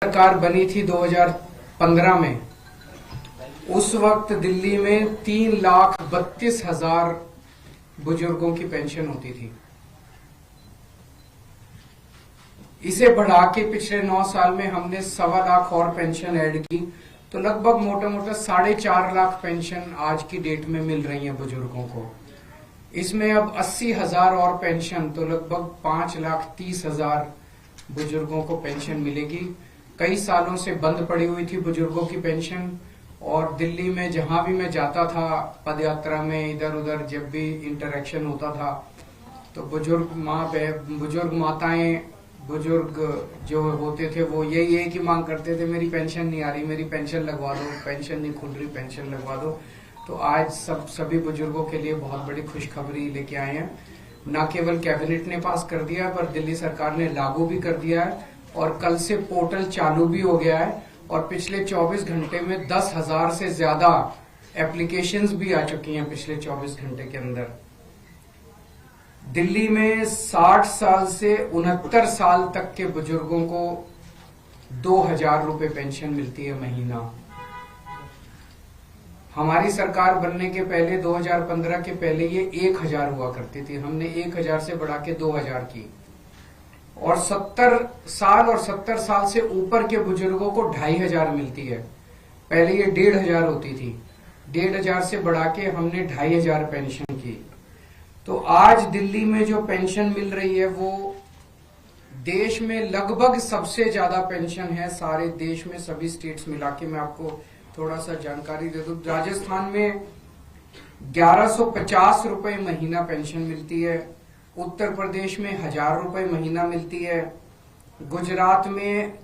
सरकार बनी थी 2015 में, उस वक्त दिल्ली में 3,32,000 बुजुर्गों की पेंशन होती थी। इसे बढ़ा के पिछले 9 साल में हमने 1.25 लाख और पेंशन ऐड की, तो लगभग मोटा मोटा 4.5 लाख पेंशन आज की डेट में मिल रही है बुजुर्गों को। इसमें अब 80,000 और पेंशन, तो लगभग 5,30,000 बुजुर्गों को पेंशन मिलेगी। कई सालों से बंद पड़ी हुई थी बुजुर्गों की पेंशन, और दिल्ली में जहां भी मैं जाता था पदयात्रा में, इधर उधर जब भी इंटरेक्शन होता था, तो बुजुर्ग माताएं, बुजुर्ग जो होते थे वो यही एक ही मांग करते थे, मेरी पेंशन नहीं आ रही, मेरी पेंशन लगवा दो, पेंशन नहीं खुल रही, पेंशन लगवा दो। तो आज सभी बुजुर्गों के लिए बहुत बड़ी खुशखबरी लेके आए हैं। न केवल कैबिनेट ने पास कर दिया है, पर दिल्ली सरकार ने लागू भी कर दिया है, और कल से पोर्टल चालू भी हो गया है, और पिछले 24 घंटे में 10,000 से ज्यादा एप्लीकेशंस भी आ चुकी हैं पिछले 24 घंटे के अंदर। दिल्ली में 60 साल से 69 साल तक के बुजुर्गों को 2,000 रुपए पेंशन मिलती है महीना। हमारी सरकार बनने के पहले 2015 के पहले ये 1,000 हुआ करती थी, हमने 1,000 से बढ़ा के 2,000 की। और 70 साल और 70 साल से ऊपर के बुजुर्गों को 2,500 मिलती है। पहले ये 1,500 होती थी, 1,500 से बढ़ा के हमने 2,500 पेंशन की। तो आज दिल्ली में जो पेंशन मिल रही है वो देश में लगभग सबसे ज्यादा पेंशन है सारे देश में, सभी स्टेट्स मिला के। मैं आपको थोड़ा सा जानकारी दे दूं, राजस्थान में 1,150 रुपए महीना पेंशन मिलती है, उत्तर प्रदेश में 1,000 रुपए महीना मिलती है, गुजरात में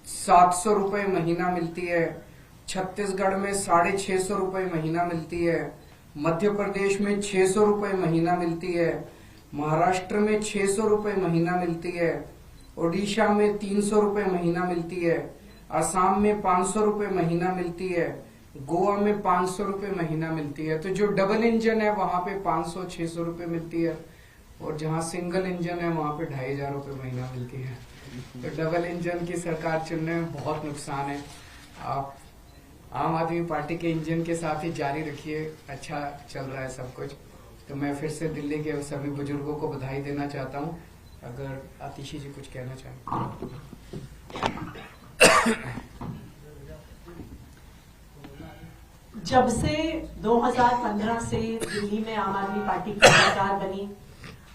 700 रुपए महीना मिलती है, छत्तीसगढ़ में 650 रुपए महीना मिलती है, मध्य प्रदेश में 600 रुपए महीना मिलती है, महाराष्ट्र में 600 रुपए महीना मिलती है, ओडिशा में 300 रुपए महीना मिलती है, असम में 500 रुपए महीना मिलती है, गोवा में 500 रुपए महीना मिलती है। तो जो डबल इंजन है वहां पे 500-600 रुपए मिलती है, और जहां सिंगल इंजन है वहां पे 2,500 रुपए महीना मिलती है। तो डबल इंजन की सरकार चुनने में बहुत नुकसान है। आप आम आदमी पार्टी के इंजन के साथ ही जारी रखिए, अच्छा चल रहा है सब कुछ। तो मैं फिर से दिल्ली के सभी बुजुर्गों को बधाई देना चाहता हूँ। अगर आतिशी जी कुछ कहना चाहें। जब से 2015 से दिल्ली में आम आदमी पार्टी की सरकार बनी,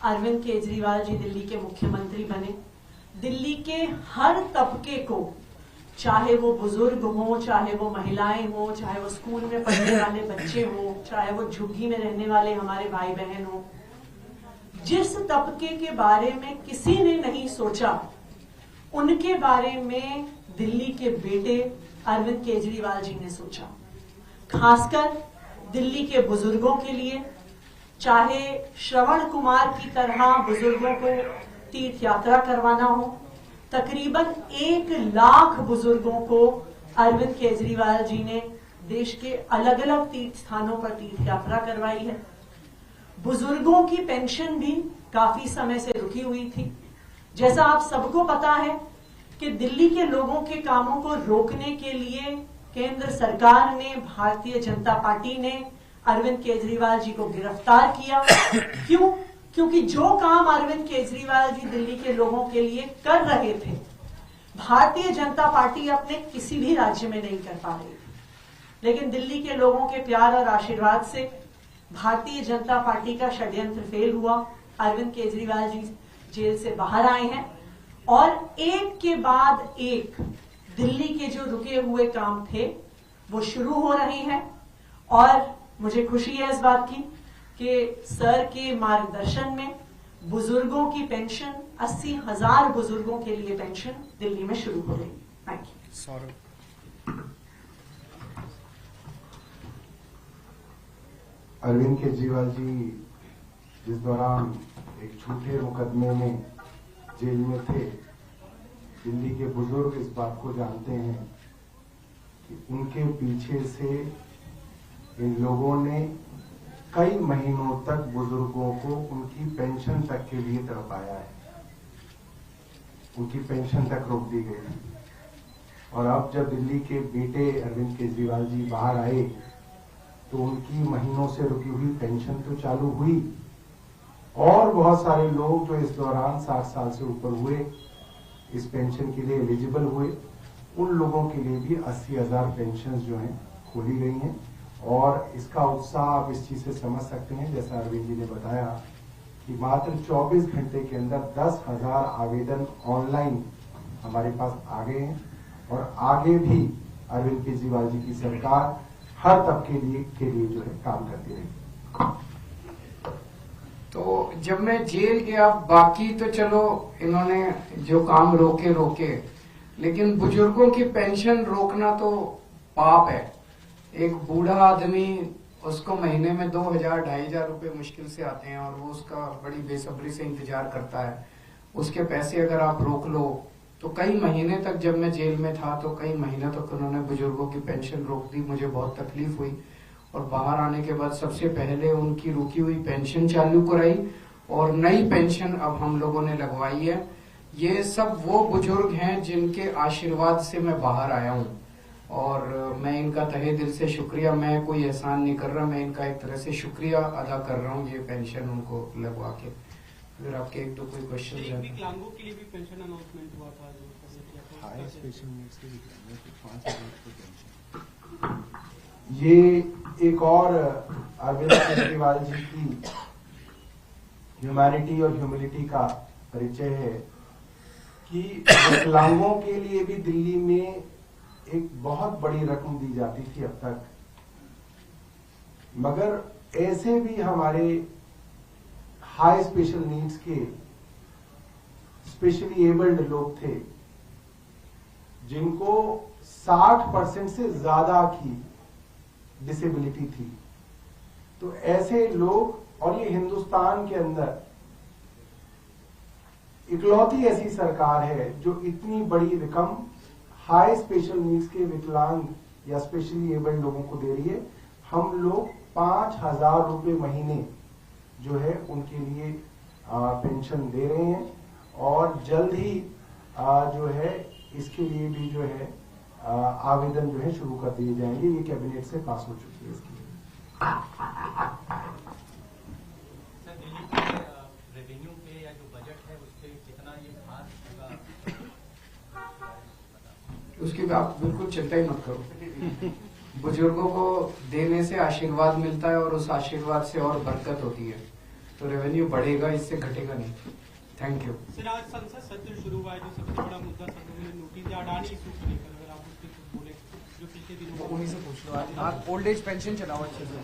अरविंद केजरीवाल जी दिल्ली के मुख्यमंत्री बने, दिल्ली के हर तबके को, चाहे वो बुजुर्ग हो, चाहे वो महिलाएं हो, चाहे वो स्कूल में पढ़ने वाले बच्चे हो, चाहे वो झुग्गी में रहने वाले हमारे भाई बहन हो, जिस तबके के बारे में किसी ने नहीं सोचा, उनके बारे में दिल्ली के बेटे अरविंद केजरीवाल जी ने सोचा। खासकर दिल्ली के बुजुर्गों के लिए, चाहे श्रवण कुमार की तरह बुजुर्गों को तीर्थ यात्रा करवाना हो, तकरीबन 1 लाख बुजुर्गों को अरविंद केजरीवाल जी ने देश के अलग अलग तीर्थ स्थानों पर तीर्थ यात्रा करवाई है। बुजुर्गों की पेंशन भी काफी समय से रुकी हुई थी। जैसा आप सबको पता है कि दिल्ली के लोगों के कामों को रोकने के लिए केंद्र सरकार ने, भारतीय जनता पार्टी ने अरविंद केजरीवाल जी को गिरफ्तार किया। क्यों? क्योंकि जो काम अरविंद केजरीवाल जी दिल्ली के लोगों के लिए कर रहे थे, भारतीय जनता पार्टी अपने किसी भी राज्य में नहीं कर पा रही थी। लेकिन दिल्ली के लोगों के प्यार और आशीर्वाद से भारतीय जनता पार्टी का षड्यंत्र फेल हुआ। अरविंद केजरीवाल जी जेल से बाहर आए हैं, और एक के बाद एक दिल्ली के जो रुके हुए काम थे वो शुरू हो रहे हैं। और मुझे खुशी है इस बात की कि सर के मार्गदर्शन में बुजुर्गों की पेंशन, 80,000 बुजुर्गों के लिए पेंशन दिल्ली में शुरू हो रही है। Thank you. अरविंद केजरीवाल जी जिस दौरान एक झूठे मुकदमे में जेल में थे, दिल्ली के बुजुर्ग इस बात को जानते हैं कि उनके पीछे से इन लोगों ने कई महीनों तक बुजुर्गों को उनकी पेंशन तक के लिए तड़पाया है। उनकी पेंशन तक रोक दी गई। और अब जब दिल्ली के बेटे अरविंद केजरीवाल जी बाहर आए तो उनकी महीनों से रुकी हुई पेंशन तो चालू हुई और बहुत सारे लोग जो इस दौरान 60 साल से ऊपर हुए इस पेंशन के लिए एलिजिबल हुए, उन लोगों के लिए भी 80,000 पेंशन जो हैं खोली गई हैं। और इसका उत्साह आप इस चीज से समझ सकते हैं, जैसा अरविंद जी ने बताया कि मात्र 24 घंटे के अंदर 10,000 आवेदन ऑनलाइन हमारे पास आ गए हैं और आगे भी अरविंद केजरीवाल जी की सरकार हर तबके के लिए जो है काम करती रहेगी। तो जब मैं जेल गया, बाकी तो चलो इन्होंने जो काम रोके, लेकिन बुजुर्गों की पेंशन रोकना तो पाप है। एक बूढ़ा आदमी, उसको महीने में 2,000-2,500 रुपए मुश्किल से आते हैं और वो उसका बड़ी बेसब्री से इंतजार करता है। उसके पैसे अगर आप रोक लो तो कई महीने तक, जब मैं जेल में था तो कई महीने तक उन्होंने बुजुर्गों की पेंशन रोक दी। मुझे बहुत तकलीफ हुई और बाहर आने के बाद सबसे पहले उनकी रुकी हुई पेंशन चालू कराई और नई पेंशन अब हम लोगों ने लगवाई है। ये सब वो बुजुर्ग हैं जिनके आशीर्वाद से मैं बाहर आया हूँ और मैं इनका तहे दिल से शुक्रिया, मैं कोई एहसान नहीं कर रहा, मैं इनका एक तरह से शुक्रिया अदा कर रहा हूँ ये पेंशन उनको लगवा के। अगर आपके एक दो कोई क्वेश्चन है। विकलांगों के लिए भी पेंशन अनाउंसमेंट हुआ था जो हाई स्पेशल नीड्स के विकलांगों को 5,000 पेंशन। ये एक और अरविंद केजरीवाल जी की ह्यूमैनिटी और ह्यूमिलिटी का परिचय है कि विकलांगों के लिए भी दिल्ली में एक बहुत बड़ी रकम दी जाती थी अब तक, मगर ऐसे भी हमारे हाई स्पेशल नीड्स के स्पेशली एबल्ड लोग थे जिनको 60% से ज्यादा की डिसेबिलिटी थी। तो ऐसे लोग, और ये हिंदुस्तान के अंदर इकलौती ऐसी सरकार है जो इतनी बड़ी रकम हाई स्पेशल नीड्स के विकलांग या स्पेशली एबल्ड लोगों को दे रही है। हम लोग 5,000 रुपए महीने जो है उनके लिए पेंशन दे रहे हैं और जल्द ही जो है इसके लिए भी जो है आवेदन जो है शुरू कर दिए जाएंगे। ये कैबिनेट से पास हो चुकी है इसकी। सर, दिल्ली के रेवेन्यू पे या जो बजट है उस पे कितना ये खास होगा, उसकी आप बिल्कुल चिंता ही मत करो। बुजुर्गों को देने से आशीर्वाद मिलता है और उस आशीर्वाद से और बरकत होती है, तो रेवेन्यू बढ़ेगा, इससे घटेगा नहीं। Thank you. सर, आज संसद सत्र शुरू हुआ है, जो सबसे बड़ा मुद्दा सत्र में नोटिस या अडानी इशू को लेकर अगर आप उसके कुछ बोले जो पिछले दिनों उन्हीं से पूछ लो। आप ओल्ड एज पेंशन चलाओ अच्छे से।